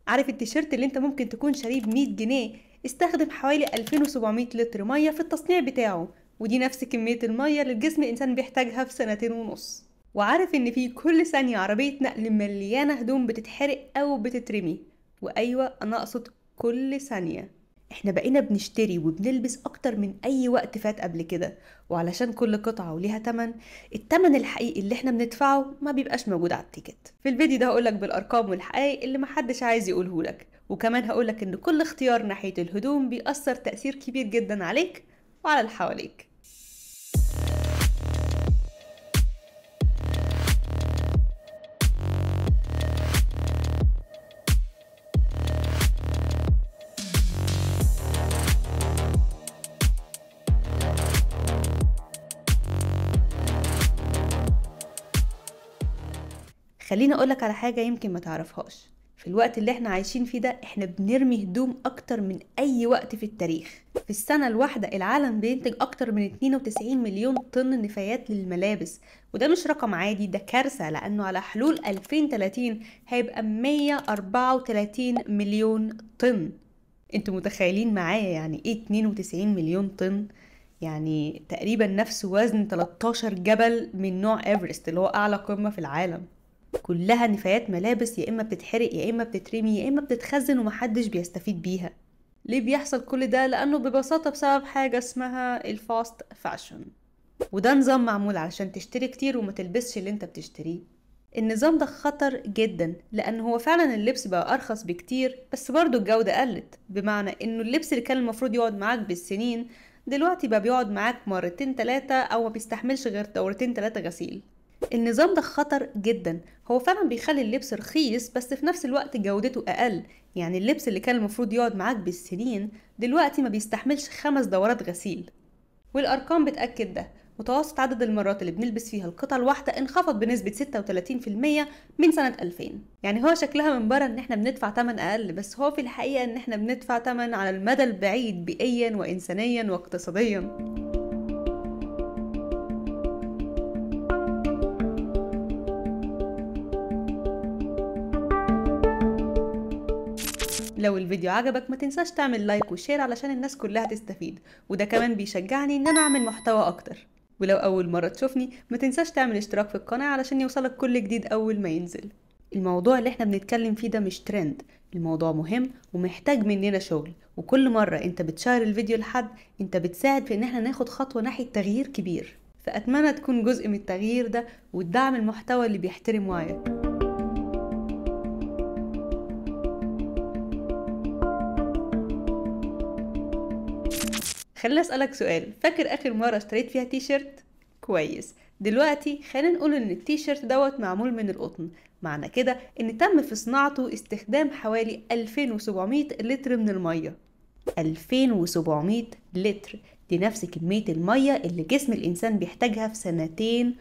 عارف التيشيرت اللي انت ممكن تكون شاريه ب100 جنيه استخدم حوالي 2700 لتر مية في التصنيع بتاعه، ودي نفس كمية المية اللي الجسم الإنسان بيحتاجها في 2.5 سنين. وعارف إن في كل ثانية عربية نقل مليانة هدوم بتتحرق أو بتترمي؟ وأيوة أنا أقصد كل ثانية. احنا بقينا بنشتري وبنلبس أكتر من أي وقت فات قبل كده، وعلشان كل قطعة وليها تمن، التمن الحقيقي اللي احنا بندفعه ما بيبقاش موجود على التيكت. في الفيديو ده هقولك بالأرقام والحقائق اللي محدش عايز يقولهولك، وكمان هقولك إن كل اختيار ناحية الهدوم بيأثر تأثير كبير جدا عليك وعلى اللي حواليك. خليني اقولك على حاجة يمكن ما تعرفهاش. في الوقت اللي احنا عايشين فيه ده احنا بنرمي هدوم اكتر من اي وقت في التاريخ. في السنة الواحدة العالم بينتج اكتر من 92 مليون طن نفايات للملابس، وده مش رقم عادي، ده كارثة، لانه على حلول 2030 هيبقى 134 مليون طن. انتوا متخيلين معايا يعني ايه 92 مليون طن؟ يعني تقريبا نفس وزن 13 جبل من نوع ايفرست اللي هو اعلى قمة في العالم. كلها نفايات ملابس، يا اما بتتحرق يا اما بتترمي يا اما بتتخزن ومحدش بيستفيد بيها. ليه بيحصل كل ده؟ لانه ببساطة بسبب حاجة اسمها الفاست فاشن، وده نظام معمول علشان تشتري كتير وما تلبسش اللي انت بتشتريه. النظام ده خطر جدا، لان هو فعلا اللبس بقى ارخص بكتير، بس برضه الجودة قلت، بمعنى انه اللبس اللي كان المفروض يقعد معاك بالسنين دلوقتي بقى بيقعد معاك مرتين تلاتة او ما بيستحملش غير دورتين تلاتة غسيل. النظام ده خطر جدا، هو فعلا بيخلي اللبس رخيص بس في نفس الوقت جودته اقل. يعني اللبس اللي كان المفروض يقعد معاك بالسنين دلوقتي ما بيستحملش 5 دورات غسيل. والارقام بتأكد ده. متوسط عدد المرات اللي بنلبس فيها القطعة الواحدة انخفض بنسبة 36% من سنة 2000. يعني هو شكلها من بره ان احنا بندفع تمن اقل، بس هو في الحقيقة ان احنا بندفع تمن على المدى البعيد بيئيا وانسانيا واقتصاديا. لو الفيديو عجبك ما تنساش تعمل لايك وشير علشان الناس كلها تستفيد، وده كمان بيشجعني ان انا اعمل محتوى اكتر. ولو اول مرة تشوفني ما تنساش تعمل اشتراك في القناة علشان يوصلك كل جديد اول ما ينزل. الموضوع اللي احنا بنتكلم فيه ده مش ترند، الموضوع مهم ومحتاج مننا شغل، وكل مرة انت بتشير الفيديو لحد انت بتساعد في ان احنا ناخد خطوة ناحية تغيير كبير. فاتمنى تكون جزء من التغيير ده وتدعم المحتوى اللي بيحترم وعيك. خليني اسألك سؤال، فاكر اخر مرة اشتريت فيها تي شيرت؟ كويس. دلوقتي خلينا نقول ان التي شيرت دوت معمول من القطن، معنى كده ان تم في صناعته استخدام حوالي 2700 لتر من المية. 2700 لتر، دي نفس كمية المية اللي جسم الانسان بيحتاجها في 2.5 سنين.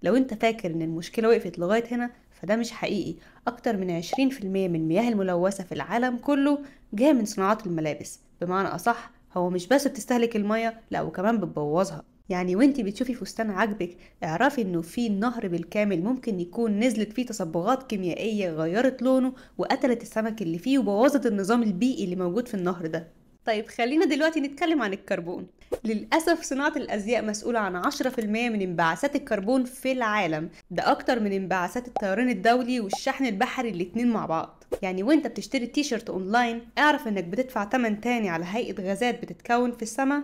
لو انت فاكر ان المشكلة وقفت لغاية هنا فده مش حقيقي. اكتر من 20% من المياه الملوثة في العالم كله جاية من صناعات الملابس، بمعنى اصح هو مش بس بتستهلك المية، لا وكمان بتبوظها. يعني وانتي بتشوفي فستان عاجبك اعرفي انه في نهر بالكامل ممكن يكون نزلت فيه تصبغات كيميائية غيرت لونه وقتلت السمك اللي فيه وبوظت النظام البيئي اللي موجود في النهر ده. طيب خلينا دلوقتي نتكلم عن الكربون. للأسف صناعة الأزياء مسؤولة عن 10% من انبعاثات الكربون في العالم، ده أكتر من انبعاثات الطيران الدولي والشحن البحري الاتنين مع بعض. يعني وانت بتشتري التيشيرت اونلاين اعرف انك بتدفع تمن تاني على هيئة غازات بتتكون في السماء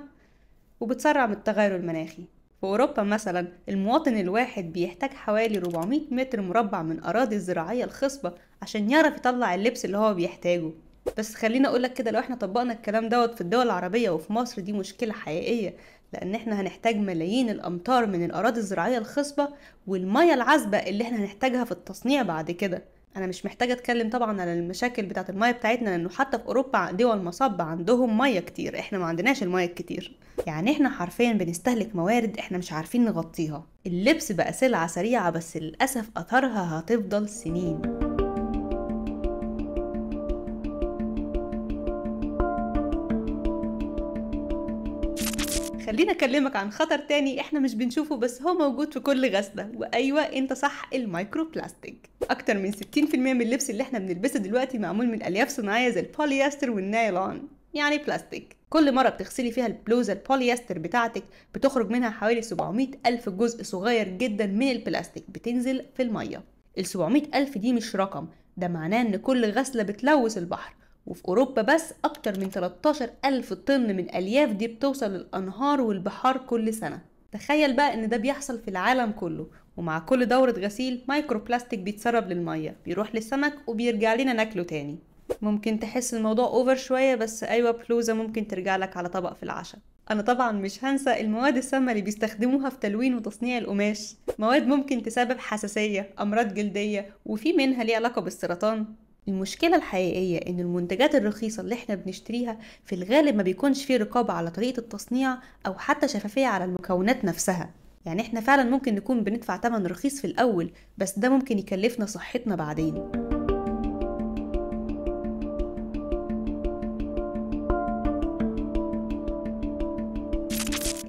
وبتسرع من التغير المناخي. في أوروبا مثلا المواطن الواحد بيحتاج حوالي 400 متر مربع من أراضي الزراعية الخصبة عشان يعرف يطلع اللبس اللي هو بيحتاجه. بس خلينا أقولك كده، لو احنا طبقنا الكلام دوت في الدول العربية وفي مصر دي مشكلة حقيقية، لأن احنا هنحتاج ملايين الأمتار من الأراضي الزراعية الخصبة والمية العذبة اللي احنا هنحتاجها في التصنيع بعد كده. انا مش محتاجه اتكلم طبعا على المشاكل بتاعه الميه بتاعتنا، لانه حتى في اوروبا دول مصب عندهم ميه كتير، احنا ما عندناش الميه الكتير. يعني احنا حرفيا بنستهلك موارد احنا مش عارفين نغطيها. اللبس بقى سلعه سريعه بس للاسف اثرها هتفضل سنين. خلينا اكلمك عن خطر تاني احنا مش بنشوفه بس هو موجود في كل غسلة، وايوه انت صح، المايكرو بلاستيك. اكتر من 60% من اللبس اللي احنا بنلبسه دلوقتي معمول من الياف صناعية زي البوليستر والنايلون، يعني بلاستيك. كل مرة بتغسلي فيها البلوزة البوليستر بتاعتك بتخرج منها حوالي 700 ألف جزء صغير جدا من البلاستيك بتنزل في المية. ال 700 ألف دي مش رقم، ده معناه ان كل غسلة بتلوث البحر. وفي أوروبا بس أكتر من 13 ألف طن من الألياف دي بتوصل للأنهار والبحار كل سنة. تخيل بقى إن ده بيحصل في العالم كله، ومع كل دورة غسيل مايكرو بلاستيك بيتسرب للمية بيروح للسمك وبيرجع لنا ناكله تاني. ممكن تحس الموضوع اوفر شوية، بس أيوة بلوزة ممكن ترجع لك على طبق في العشاء. أنا طبعا مش هنسى المواد السامة اللي بيستخدموها في تلوين وتصنيع القماش، مواد ممكن تسبب حساسية، أمراض جلدية، وفي منها ليه علاقة بالسرطان. المشكلة الحقيقية إن المنتجات الرخيصة اللي احنا بنشتريها في الغالب ما بيكونش فيه رقابة على طريقة التصنيع أو حتى شفافية على المكونات نفسها. يعني احنا فعلا ممكن نكون بندفع تمن رخيص في الأول، بس ده ممكن يكلفنا صحتنا بعدين.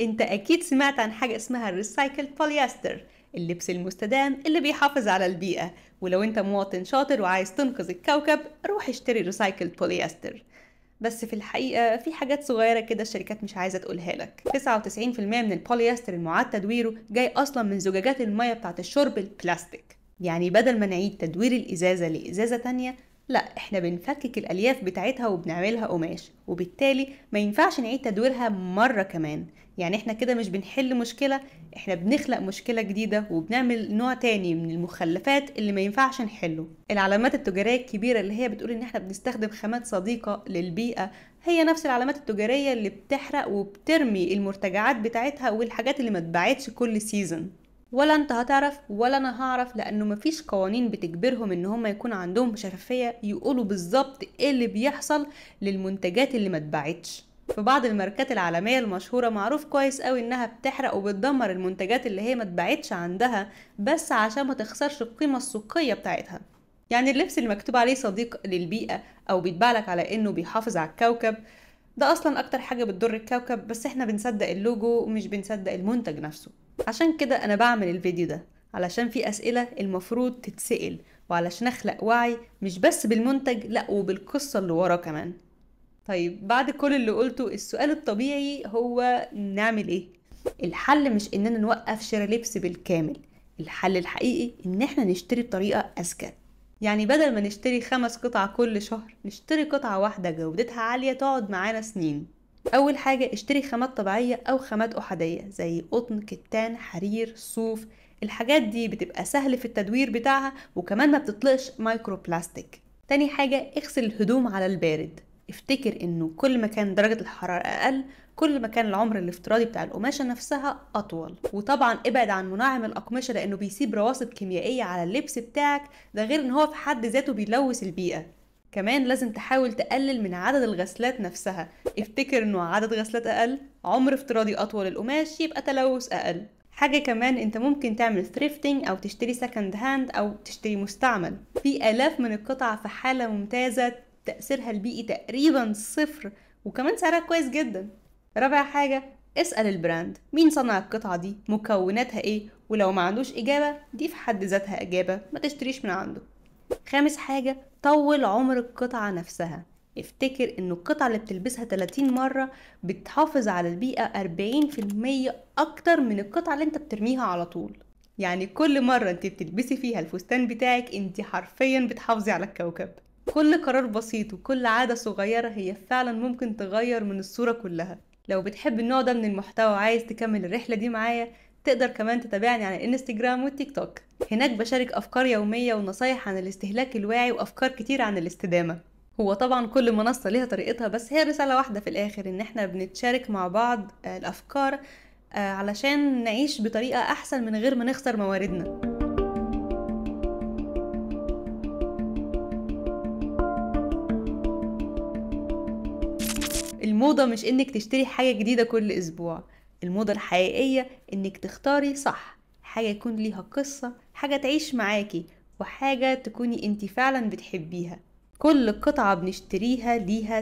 انت اكيد سمعت عن حاجة اسمها الريسايكل بوليستر، اللبس المستدام اللي بيحافظ على البيئة. ولو انت مواطن شاطر وعايز تنقذ الكوكب روح اشتري ريسايكل بوليستر. بس في الحقيقة في حاجات صغيرة كده الشركات مش عايزة تقولها لك. 99% من البوليستر المعاد تدويره جاي أصلا من زجاجات المية بتاعت الشرب البلاستيك. يعني بدل ما نعيد تدوير الإزازة لإزازة تانية، لا احنا بنفكك الألياف بتاعتها وبنعملها قماش، وبالتالي ما ينفعش نعيد تدويرها مرة كمان. يعني احنا كده مش بنحل مشكلة، احنا بنخلق مشكلة جديدة وبنعمل نوع تاني من المخلفات اللي ما ينفعش نحله. العلامات التجارية الكبيرة اللي هي بتقول ان احنا بنستخدم خامات صديقة للبيئة هي نفس العلامات التجارية اللي بتحرق وبترمي المرتجعات بتاعتها والحاجات اللي ما اتباعتش كل سيزن. ولا انت هتعرف ولا انا هعرف، لانه مفيش قوانين بتجبرهم ان هم يكون عندهم شفافية يقولوا بالظبط ايه اللي بيحصل للمنتجات اللي ما اتباعتش. في بعض الماركات العالمية المشهورة معروف كويس قوي انها بتحرق وبتدمر المنتجات اللي هي ما اتباعتش عندها بس عشان ما تخسرش القيمة السوقية بتاعتها. يعني اللبس اللي مكتوب عليه صديق للبيئة او بيتباع لك على انه بيحافظ على الكوكب، ده اصلا اكتر حاجة بتضر الكوكب، بس احنا بنصدق اللوجو ومش بنصدق المنتج نفسه. عشان كده انا بعمل الفيديو ده، علشان في اسئلة المفروض تتسأل، وعلشان اخلق وعي مش بس بالمنتج لا وبالقصة اللي وراه كمان. طيب بعد كل اللي قلته السؤال الطبيعي هو نعمل ايه؟ الحل مش اننا نوقف شراء لبس بالكامل، الحل الحقيقي ان احنا نشتري بطريقة اذكى. يعني بدل ما نشتري 5 قطع كل شهر نشتري قطعة واحدة جودتها عالية تقعد معانا سنين. اول حاجة اشتري خامات طبيعية او خامات احادية زي قطن، كتان، حرير، صوف. الحاجات دي بتبقى سهل في التدوير بتاعها وكمان ما بتطلقش مايكرو بلاستيك. تاني حاجة اغسل الهدوم على البارد. افتكر انه كل ما كان درجة الحرارة اقل كل ما كان العمر الافتراضي بتاع القماشة نفسها اطول. وطبعا ابعد عن منعم الاقمشة لانه بيسيب رواسب كيميائية على اللبس بتاعك، ده غير ان هو في حد ذاته بيلوث البيئة. كمان لازم تحاول تقلل من عدد الغسلات نفسها. افتكر انه عدد غسلات اقل عمر افتراضي اطول القماش يبقى تلوث اقل. حاجة كمان انت ممكن تعمل ثريفتنج او تشتري سكند هاند او تشتري مستعمل. في الاف من القطع في حالة ممتازة تأثيرها البيئي تقريبا صفر، وكمان سعرها كويس جدا. رابع حاجة اسأل البراند مين صنع القطعة دي، مكوناتها ايه، ولو ما عندوش اجابة دي في حد ذاتها اجابة ما تشتريش من عنده. خامس حاجة طول عمر القطعة نفسها. افتكر انه القطعة اللي بتلبسها 30 مرة بتحافظ على البيئة 40% اكتر من القطعة اللي انت بترميها على طول. يعني كل مرة انت بتلبسي فيها الفستان بتاعك انت حرفيا بتحافظي على الكوكب. كل قرار بسيط وكل عادة صغيرة هي فعلا ممكن تغير من الصورة كلها. لو بتحب النوع ده من المحتوى وعايز تكمل الرحلة دي معايا تقدر كمان تتابعني على الانستجرام والتيك توك. هناك بشارك أفكار يومية ونصايح عن الاستهلاك الواعي وأفكار كتير عن الاستدامة. هو طبعا كل منصة ليها طريقتها، بس هي رسالة واحدة في الآخر إن احنا بنتشارك مع بعض الأفكار علشان نعيش بطريقة أحسن من غير ما نخسر مواردنا. الموضة مش انك تشتري حاجة جديدة كل اسبوع، الموضة الحقيقية انك تختاري صح حاجة يكون ليها قصة، حاجة تعيش معاكي، وحاجة تكوني انتي فعلا بتحبيها. كل قطعة بنشتريها ليها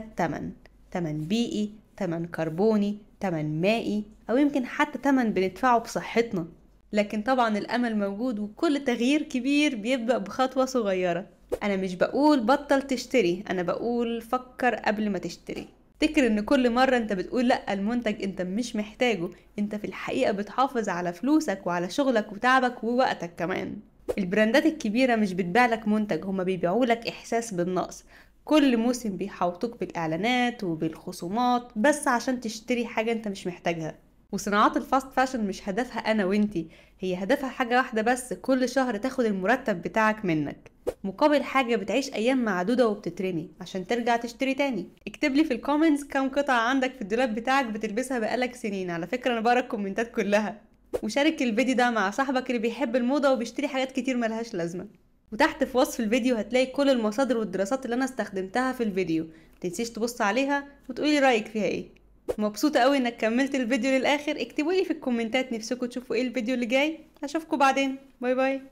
تمن بيئي، تمن كربوني، تمن مائي أو يمكن حتى تمن بندفعه بصحتنا. لكن طبعا الأمل موجود، وكل تغيير كبير بيبدأ بخطوة صغيرة. أنا مش بقول بطل تشتري، أنا بقول فكر قبل ما تشتري. افتكر ان كل مرة انت بتقول لأ المنتج انت مش محتاجه، انت في الحقيقة بتحافظ على فلوسك وعلى شغلك وتعبك ووقتك كمان. البراندات الكبيرة مش بتبيع لك منتج، هما بيبيعوا لك احساس بالنقص. كل موسم بيحوطوك بالاعلانات وبالخصومات بس عشان تشتري حاجة انت مش محتاجها. وصناعات الفاست فاشن مش هدفها انا وانتي، هي هدفها حاجة واحدة بس، كل شهر تاخد المرتب بتاعك منك مقابل حاجة بتعيش ايام معدودة وبتترمي عشان ترجع تشتري تاني. اكتب لي في الكومنتس كام قطعة عندك في الدولاب بتاعك بتلبسها بقالك سنين، على فكرة انا بقرا الكومنتات كلها. وشارك الفيديو ده مع صاحبك اللي بيحب الموضة وبيشتري حاجات كتير ملهاش لازمة. وتحت في وصف الفيديو هتلاقي كل المصادر والدراسات اللي انا استخدمتها في الفيديو، متنسيش تبص عليها وتقولي رأيك فيها ايه. مبسوطة قوي انك كملت الفيديو للآخر. اكتبوا لي في الكومنتات نفسكم تشوفوا ايه الفيديو اللي جاي. اشوفكم بعدين، باي باي.